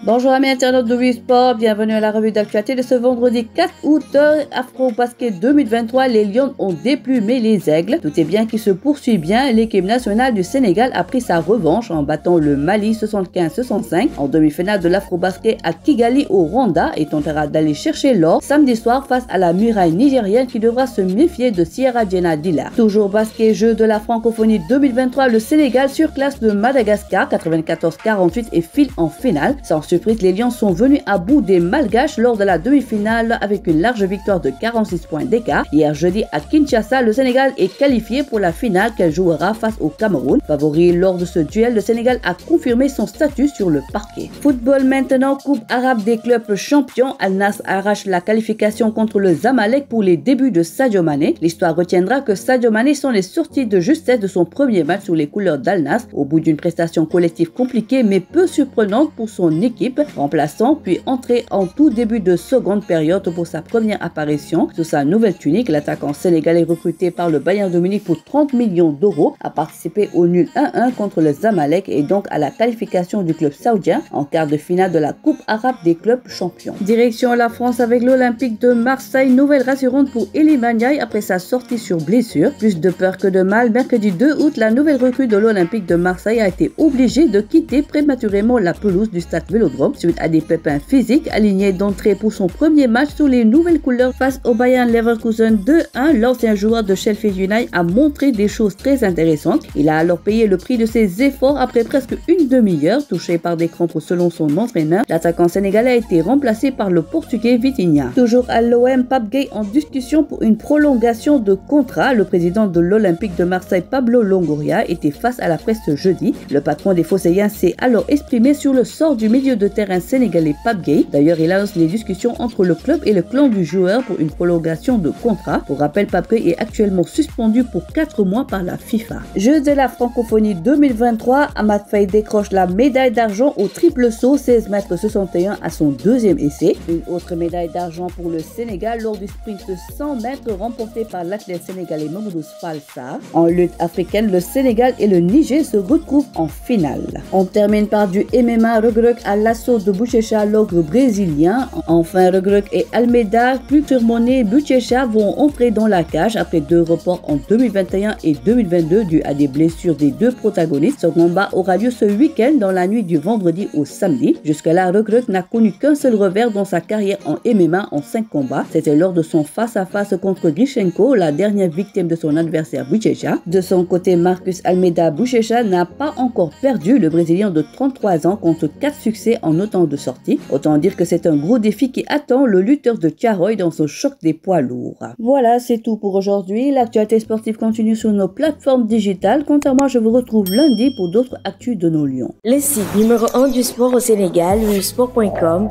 Bonjour amis internautes de Sport, bienvenue à la revue d'actualité de ce vendredi 4 août. Afro-Basket 2023, les Lions ont déplumé les aigles. Tout est bien qui se poursuit bien. L'équipe nationale du Sénégal a pris sa revanche en battant le Mali 75-65 en demi-finale de l'Afro-Basket à Kigali au Rwanda et tentera d'aller chercher l'or samedi soir face à la muraille nigérienne qui devra se méfier de Sierra Diena Dilla. Toujours basket, jeu de la francophonie 2023, le Sénégal surclasse le Madagascar 94-48 et file en finale. Sans surprise, les Lions sont venus à bout des Malgaches lors de la demi-finale avec une large victoire de 46 points d'écart. Hier jeudi à Kinshasa, le Sénégal est qualifié pour la finale qu'elle jouera face au Cameroun. Favori lors de ce duel, le Sénégal a confirmé son statut sur le parquet. Football maintenant, Coupe arabe des clubs champions. Al Nassr arrache la qualification contre le Zamalek pour les débuts de Sadio Mané. L'histoire retiendra que Sadio Mané sont les sorties de justesse de son premier match sous les couleurs d'Al Nassr au bout d'une prestation collective compliquée mais peu surprenante pour son équipe, remplaçant puis entré en tout début de seconde période pour sa première apparition sous sa nouvelle tunique. L'attaquant sénégalais recruté par le Bayern de Munich pour 30 millions d'euros a participé au nul 1-1 contre le Zamalek et donc à la qualification du club saoudien en quart de finale de la Coupe arabe des clubs champions. Direction la France avec l'Olympique de Marseille, nouvelle rassurante pour Elie Maniaï après sa sortie sur blessure. Plus de peur que de mal, mercredi 2 août, la nouvelle recrue de l'Olympique de Marseille a été obligée de quitter prématurément la pelouse du stade Vélodrome suite à des pépins physiques. Aligné d'entrée pour son premier match sous les nouvelles couleurs face au Bayern Leverkusen 2-1, l'ancien joueur de Sheffield United a montré des choses très intéressantes. Il a alors payé le prix de ses efforts après presque une demi-heure. Touché par des crampes selon son entraîneur, l'attaquant sénégalais a été remplacé par le portugais Vitinha. Toujours à l'OM, Pape Gueye en discussion pour une prolongation de contrat. Le président de l'Olympique de Marseille, Pablo Longoria, était face à la presse jeudi. Le patron des Phocéens s'est alors exprimé sur le sort du milieu de terrain sénégalais Pape Gueye. D'ailleurs, il lance les discussions entre le club et le clan du joueur pour une prolongation de contrat. Pour rappel, Pape Gueye est actuellement suspendu pour 4 mois par la FIFA. Jeux de la francophonie 2023, Amad Faye décroche la médaille d'argent au triple saut 16 mètres 61 à son deuxième essai. Une autre médaille d'argent pour le Sénégal lors du sprint 100 mètres remporté par l'athlète sénégalais Mamadou Fall Sarr. En lutte africaine, le Sénégal et le Niger se retrouvent en finale. On termine par du MMA, Reug Reug à l'assaut de Buchecha, l'ogre brésilien. Enfin, Reug Reug et Almeida, plus surmonnés, Buchecha vont entrer dans la cage après 2 reports en 2021 et 2022 dû à des blessures des 2 protagonistes. Ce combat aura lieu ce week-end dans la nuit du vendredi au samedi. Jusque-là, Reug Reug n'a connu qu'un seul revers dans sa carrière en MMA en 5 combats. C'était lors de son face-à-face contre Grishenko, la dernière victime de son adversaire Buchecha. De son côté, Marcus Almeida Buchecha n'a pas encore perdu. Le Brésilien de 33 ans compte 4 succès en autant de sorties. Autant dire que c'est un gros défi qui attend le lutteur de Tiaroy dans ce choc des poids lourds. Voilà, c'est tout pour aujourd'hui. L'actualité sportive continue sur nos plateformes digitales. Quant à moi, je vous retrouve lundi pour d'autres actus de nos Lions. Le site numéro 1 du sport au Sénégal, wsport.com,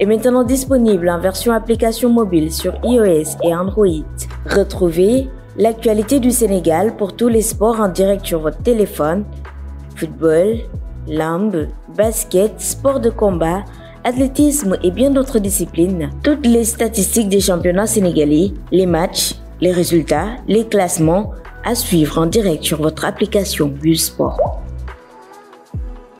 est maintenant disponible en version application mobile sur iOS et Android. Retrouvez l'actualité du Sénégal pour tous les sports en direct sur votre téléphone. Football, lambe, basket, sport de combat, athlétisme et bien d'autres disciplines. Toutes les statistiques des championnats sénégalais, les matchs, les résultats, les classements à suivre en direct sur votre application Sport.